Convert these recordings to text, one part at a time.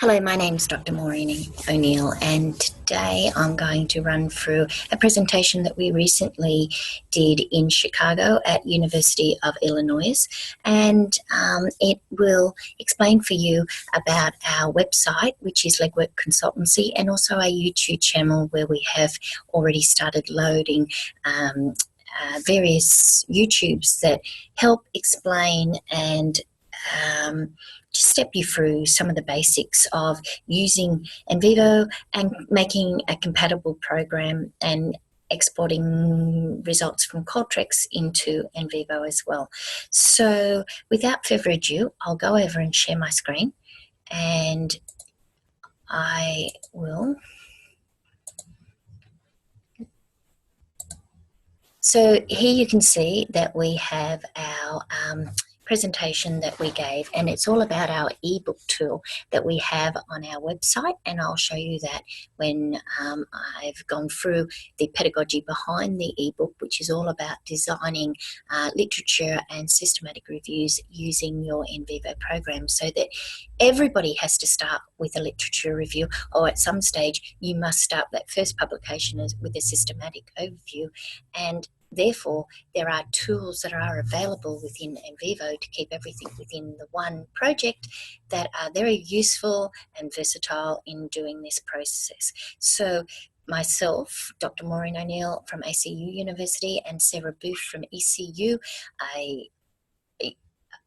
Hello, my name's Dr. Maureen O'Neill, and today I'm going to run through a presentation that we recently did in Chicago at University of Illinois, and it will explain for you about our website, which is Legwork Consultancy, and also our YouTube channel where we have already started loading various YouTubes that help explain and to step you through some of the basics of using NVivo and making a compatible program and exporting results from Qualtrics into NVivo as well. So without further ado, I'll go over and share my screen, and I will. So here you can see that we have our presentation that we gave, and it's all about our ebook tool that we have on our website, and I'll show you that when I've gone through the pedagogy behind the ebook, which is all about designing literature and systematic reviews using your NVivo program, so that everybody has to start with a literature review, or at some stage you must start that first publication with a systematic overview. And therefore, there are tools that are available within NVivo to keep everything within the one project that are very useful and versatile in doing this process. So myself, Dr. Maureen O'Neill from ACU University, and Sarah Booth from ECU,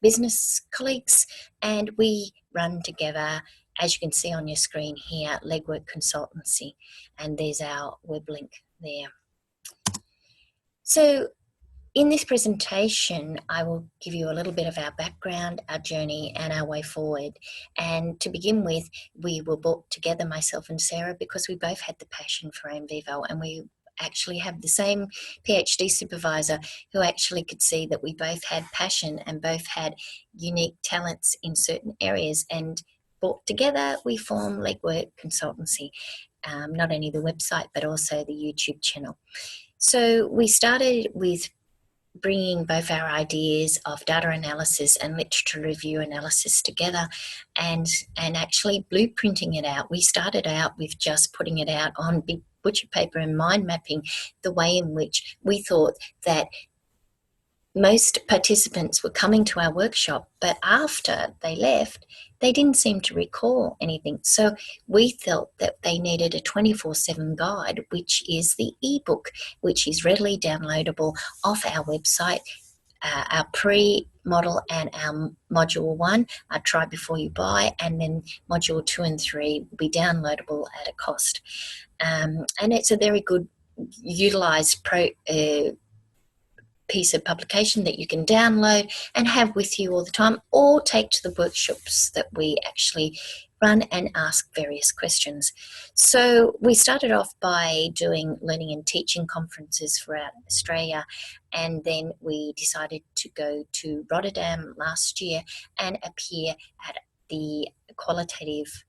business colleagues, and we run together, as you can see on your screen here, Legwork Consultancy, and there's our web link there. So in this presentation, I will give you a little bit of our background, our journey, and our way forward. And to begin with, we were brought together, myself and Sarah, because we both had the passion for NVivo, and we actually have the same PhD supervisor who actually could see that we both had passion and both had unique talents in certain areas, and brought together, we formed Legwork Consultancy, not only the website, but also the YouTube channel. So we started with bringing both our ideas of data analysis and literature review analysis together and actually blueprinting it out. We started out with just putting it out on big butcher paper and mind mapping the way in which we thought that most participants were coming to our workshop, but after they left, they didn't seem to recall anything. So we felt that they needed a 24/7 guide, which is the ebook, which is readily downloadable off our website. Our pre-model and our module 1 are try before you buy, and then module 2 and 3 will be downloadable at a cost. And it's a very good utilised piece of publication that you can download and have with you all the time, or take to the workshops that we actually run and ask various questions. So we started off by doing learning and teaching conferences throughout Australia, and then we decided to go to Rotterdam last year and appear at the Qualitative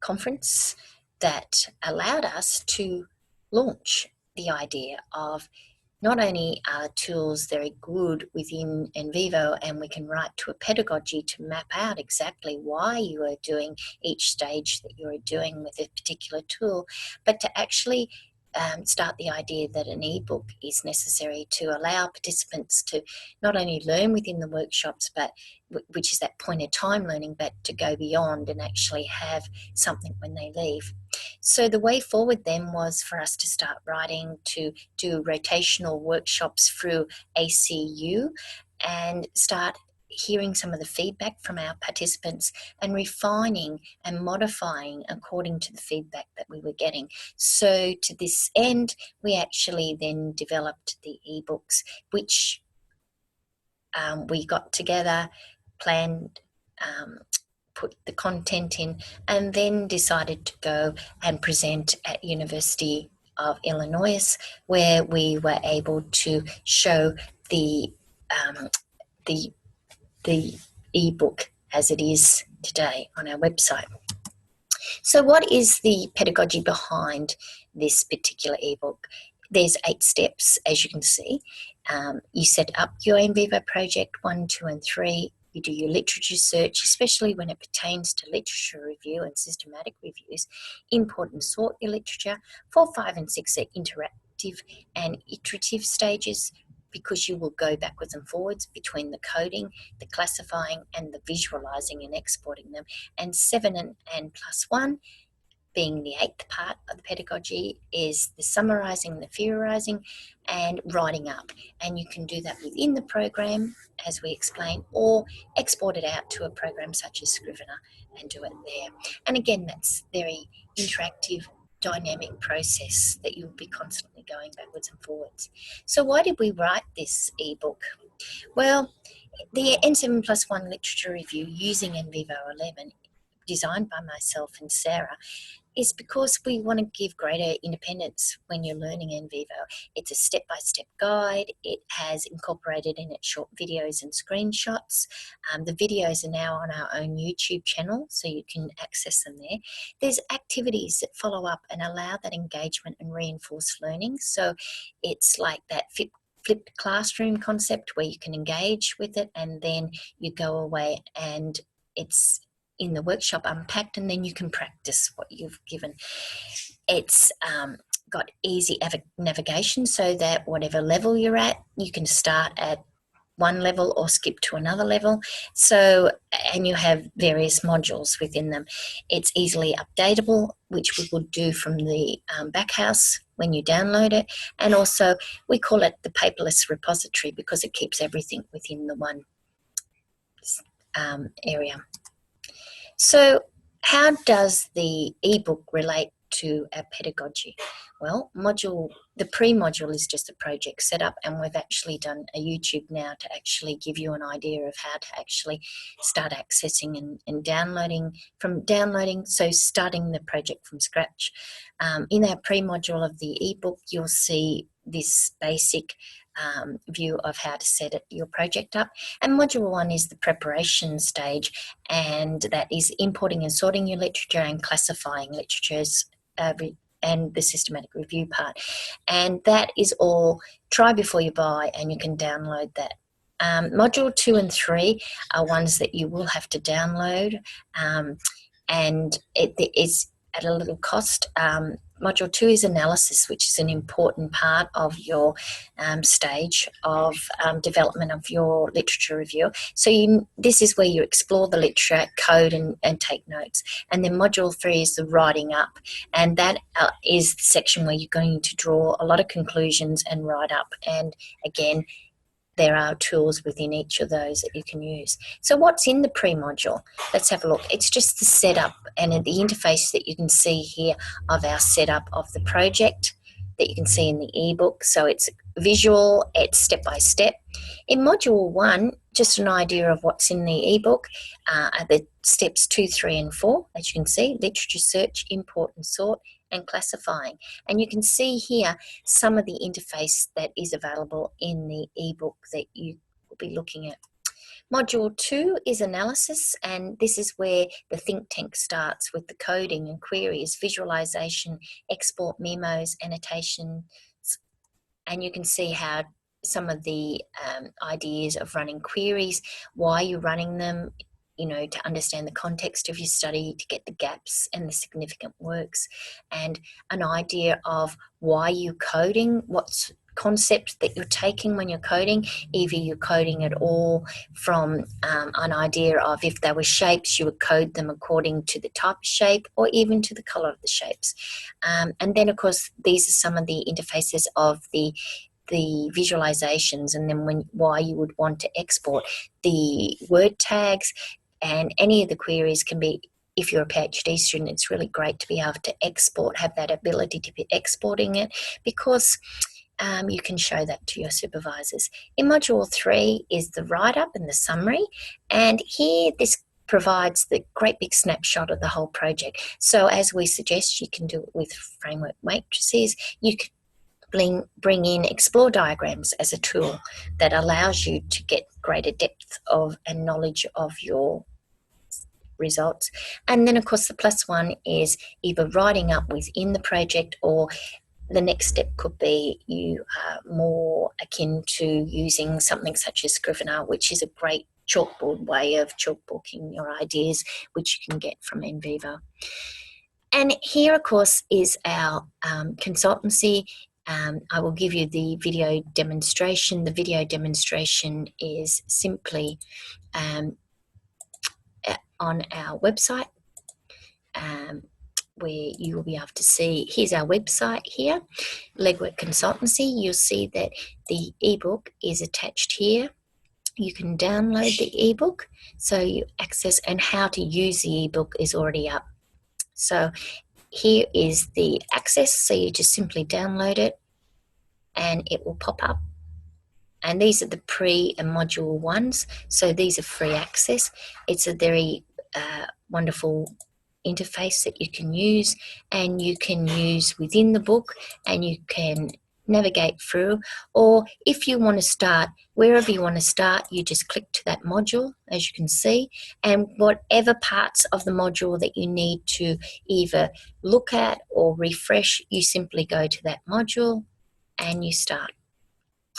Conference that allowed us to launch the idea of not only are tools very good within NVivo, and we can write to a pedagogy to map out exactly why you are doing each stage that you are doing with a particular tool, but to actually start the idea that an ebook is necessary to allow participants to not only learn within the workshops, but which is that point of time learning, but to go beyond and actually have something when they leave. So the way forward then was for us to start writing, to do rotational workshops through ACU and start hearing some of the feedback from our participants and refining and modifying according to the feedback that we were getting. So to this end, we actually then developed the ebooks, which we got together, planned, put the content in, and then decided to go and present at University of Illinois, where we were able to show the ebook as it is today on our website. So what is the pedagogy behind this particular ebook? There's 8 steps, as you can see. You set up your NVivo project 1, 2, and 3. you do your literature search, especially when it pertains to literature review and systematic reviews. Import and sort your literature. 4, 5, and 6 are interactive and iterative stages, because you will go backwards and forwards between the coding, the classifying, and the visualizing and exporting them. And 7 and plus 1, being the 8th part of the pedagogy, is the summarising, the theorising, and writing up. And you can do that within the program, as we explain, or export it out to a program such as Scrivener and do it there. And again, that's very interactive, dynamic process that you'll be constantly going backwards and forwards. So why did we write this ebook? Well, the N7 plus 1 literature review using NVivo 11, designed by myself and Sarah, is because we want to give greater independence when you're learning NVivo. It's a step-by-step guide. It has incorporated in it short videos and screenshots. The videos are now on our own YouTube channel, so you can access them there. There's activities that follow up and allow that engagement and reinforced learning. So it's like that flipped classroom concept where you can engage with it and then you go away and it's in the workshop unpacked, and then you can practice what you've given. It's got easy navigation, so that whatever level you're at, you can start at one level or skip to another level. So, and you have various modules within them. It's easily updatable, which we will do from the backhouse when you download it. And also we call it the paperless repository because it keeps everything within the one area. So how does the ebook relate to our pedagogy? Well, the pre-module is just a project setup, and we've actually done a YouTube now to actually give you an idea of how to actually start accessing and downloading, so starting the project from scratch. In our pre-module of the ebook, you'll see this basic view of how to set your project up. And module 1 is the preparation stage, and that is importing and sorting your literature and classifying literatures and the systematic review part. And that is all try before you buy, and you can download that. Module 2 and 3 are ones that you will have to download, and it is at a little cost. Module 2 is analysis, which is an important part of your stage of development of your literature review. So this is where you explore the literature, code and take notes. And then module 3 is the writing up. And that is the section where you're going to draw a lot of conclusions and write up. And again, there are tools within each of those that you can use. So what's in the pre-module? Let's have a look. It's just the setup and the interface that you can see here of our setup of the project that you can see in the ebook. So it's visual, it's step by step. In module 1, just an idea of what's in the ebook are the steps 2, 3 and 4, as you can see: literature search, import and sort, and classifying. And you can see here some of the interface that is available in the ebook that you will be looking at. Module 2 is analysis, and this is where the think tank starts with the coding and queries, visualization, export memos, annotations, and you can see how some of the ideas of running queries, why you're running them, to understand the context of your study, to get the gaps and the significant works, and an idea of why you're coding, what's concept that you're taking when you're coding. Either you're coding it all from an idea of if they were shapes, you would code them according to the type of shape or even to the color of the shapes. And then, of course, these are some of the interfaces of the visualizations, and then why you would want to export the word tags. And any of the queries can be, if you're a PhD student, it's really great to be able to export, have that ability to be exporting it, because you can show that to your supervisors. In module 3 is the write-up and the summary, and here this provides the great big snapshot of the whole project. So as we suggest, you can do it with framework matrices. You can bring in explore diagrams as a tool that allows you to get greater depth of and knowledge of your results. And then, of course, the +1 is either writing up within the project, or the next step could be you are more akin to using something such as Scrivener, which is a great chalkboard way of chalkbooking your ideas, which you can get from NVivo. And here, of course, is our consultancy. I will give you the video demonstration. The video demonstration is simply on our website, where you will be able to see, here's our website here, Legwork Consultancy. You'll see that the ebook is attached here. You can download the ebook, so you access, and how to use the ebook is already up. So here is the access, so you just simply download it and it will pop up. And these are the pre and module ones, so these are free access. It's a very wonderful interface that you can use, and you can use within the book, and you can navigate through, or if you want to start, wherever you want to start, you just click to that module, as you can see, and whatever parts of the module that you need to either look at or refresh, you simply go to that module and you start,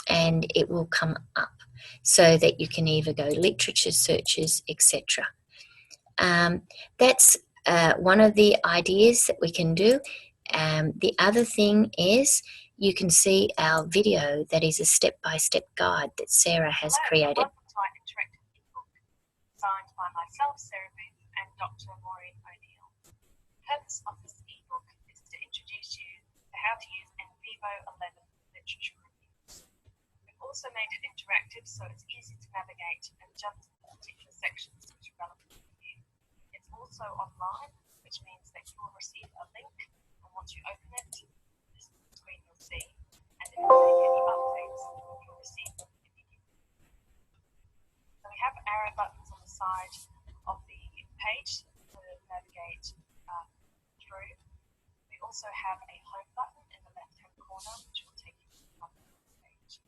and it will come up so that you can either go literature searches, etc. That's one of the ideas that we can do. The other thing is you can see our video that is a step-by-step guide that Sarah has created. Welcome to our interactive ebook, designed by myself, Sarah Booth, and Dr. Maureen O'Neill. The purpose of this ebook is to introduce you to how to use NVivo 11 literature reviews. We've also made it interactive, so it's easy to navigate and jump to the particular sections which are relevant to you. It's also online, which means that you will receive a link, and once you open it, this is the screen you'll see, and if you make any updates, you'll receive them immediately. So we have arrow buttons on the side of the page to navigate through. We also have a home button in the left-hand corner, which will take you to the top of the page.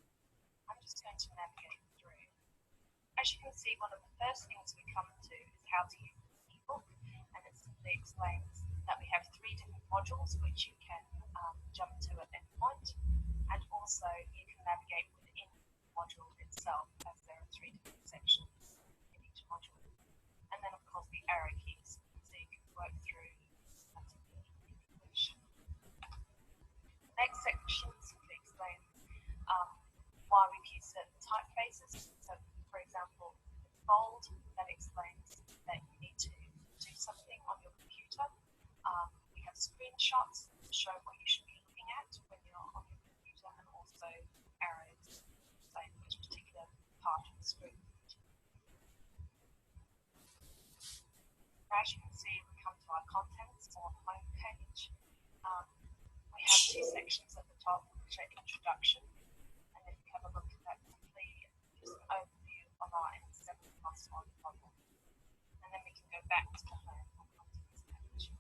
I'm just going to navigate through. As you can see, one of the first things we come to is how to use the ebook, and it simply explains that we have 3 different modules which you can jump to at any point, and also you can navigate within the module itself, as there are 3 different sections in each module. And then, of course, the arrow keys, so you can work through English. The next section simply explains why we've used certain typefaces. So, for example, bold, that explains that you need to do something on your computer. We have screenshots to show what you should be looking at when you're on your computer, and also arrows saying which particular part of the screen. As you can see, we come to our contents or home page. We have 2 sections at the top, which are introduction, and then you have a look at that quickly, just an overview of our N7+1 model. And then we can go back to the home or contents page.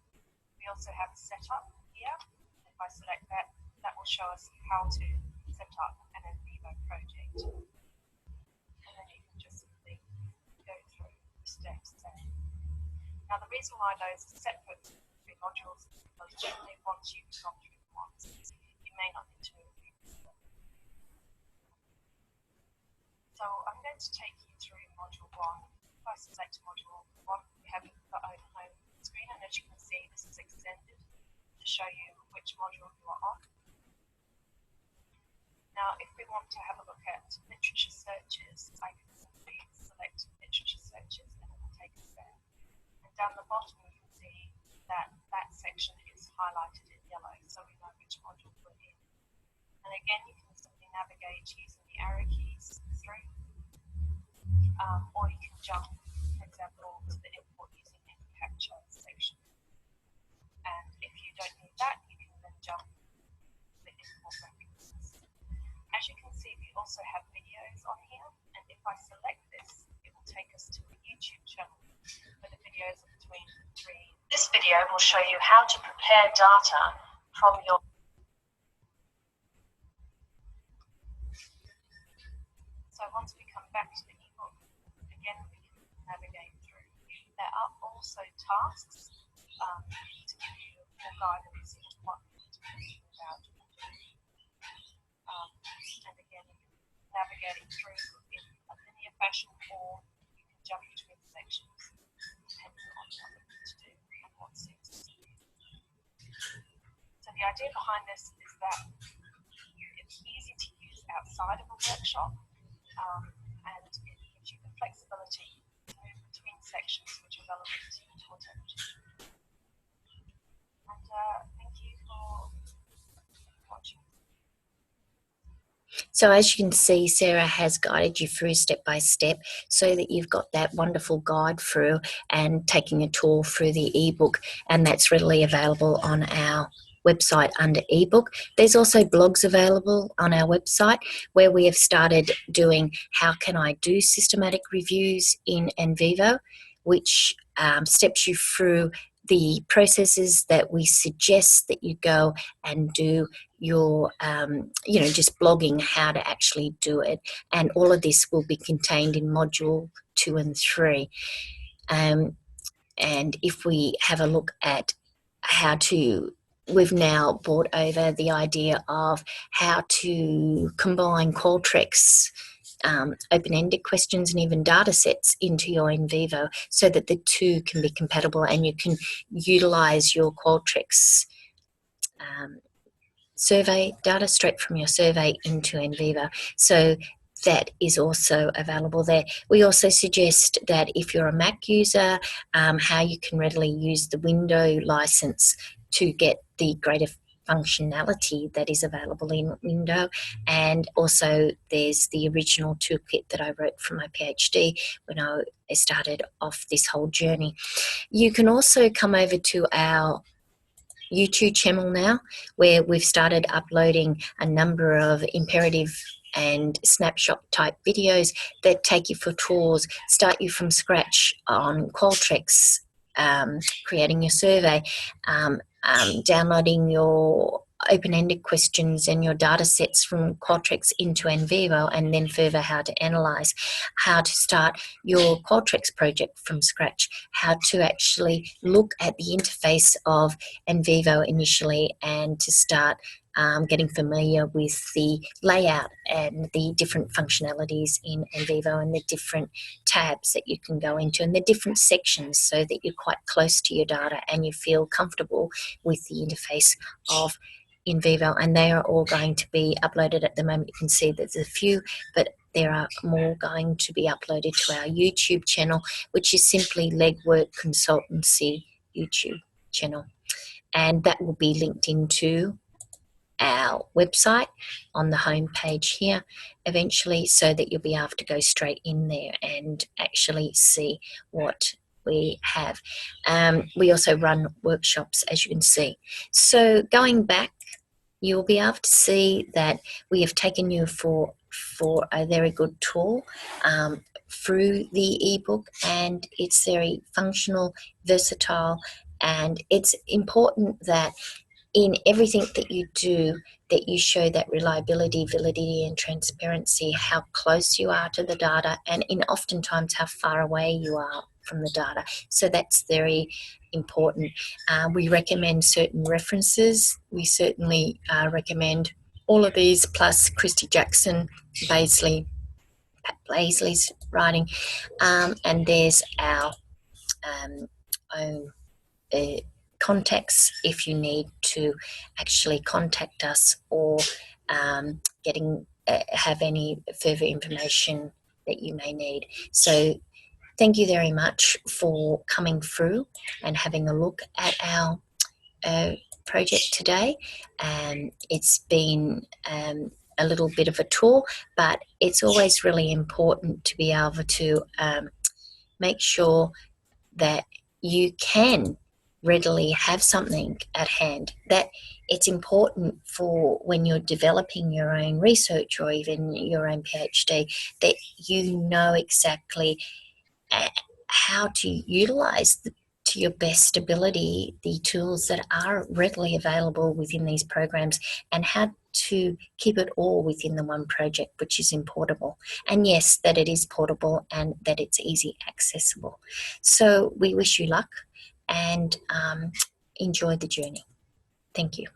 We also have setup here. If I select that, that will show us how to set up an NVivo project. And then you can just simply go through the steps there. Now, the reason why those are separate 3 modules is because generally once you've gone through them once, you may not need to repeat them. So I'm going to take you through module 1. If I select module 1, we have the home screen, and as you can see, this is extended to show you which module you are on. Now, if we want to have a look at literature searches, I can simply select literature searches, and it will take us there. And down the bottom, you can see that that section is highlighted in yellow, so we know which module we're in. And again, you can simply navigate using the arrow keys through, or you can jump, for example, to the import using any capture section. And if you don't need that, you can then jump to the import references. As you can see, we also have videos on here, and if I select this, it will take us to a YouTube channel where the videos are between 3. This video will show you how to prepare data from your. So once we come back to the ebook, again we can navigate through. There are also tasks to give you more guidance on what you need to be about. And again, you can navigate through in a linear fashion or idea behind this is that it's easy to use outside of a workshop, and it gives you the flexibility to move between sections which are relevant to your terminology. And thank you for watching. So as you can see, Sarah has guided you through step by step so that you've got that wonderful guide through and taking a tour through the ebook, and that's readily available on our website under ebook. There's also blogs available on our website where we have started doing how can I do systematic reviews in NVivo, which steps you through the processes that we suggest that you go and do your, just blogging how to actually do it. And all of this will be contained in module 2 and 3. And if we have a look at we've now brought over the idea of how to combine Qualtrics, open-ended questions and even data sets into your NVivo so that the two can be compatible and you can utilize your Qualtrics survey data straight from your survey into NVivo. So that is also available there. We also suggest that if you're a Mac user, how you can readily use the window license to get the greater functionality that is available in Windows. And also there's the original toolkit that I wrote for my PhD when I started off this whole journey. You can also come over to our YouTube channel now, where we've started uploading a number of imperative and snapshot type videos that take you for tours, start you from scratch on Qualtrics, creating your survey, downloading your open-ended questions and your data sets from Qualtrics into NVivo, and then further how to analyze, how to start your Qualtrics project from scratch, how to actually look at the interface of NVivo initially and to start getting familiar with the layout and the different functionalities in NVivo and the different tabs that you can go into and the different sections so that you're quite close to your data and you feel comfortable with the interface of NVivo. And they are all going to be uploaded at the moment. You can see there's a few, but there are more going to be uploaded to our YouTube channel, which is simply Legwork Consultancy YouTube channel. And that will be linked into our website on the home page here eventually, so that you'll be able to go straight in there and actually see what we have. We also run workshops, as you can see. So going back, you'll be able to see that we have taken you for a very good tour through the ebook, and it's very functional, versatile, and it's important that in everything that you do, that you show that reliability, validity, and transparency, how close you are to the data, and in oftentimes how far away you are from the data. So that's very important. We recommend certain references. We certainly recommend all of these, plus Christy Jackson, Pat Blaisley's writing, and there's our own contacts if you need to actually contact us or have any further information that you may need. So thank you very much for coming through and having a look at our project today. It's been a little bit of a tour, but it's always really important to be able to make sure that you can readily have something at hand, that it's important for when you're developing your own research or even your own PhD, that you know exactly how to utilize to your best ability the tools that are readily available within these programs, and how to keep it all within the one project, which is portable. And yes, that it is portable and that it's easy accessible. So we wish you luck and enjoy the journey. Thank you.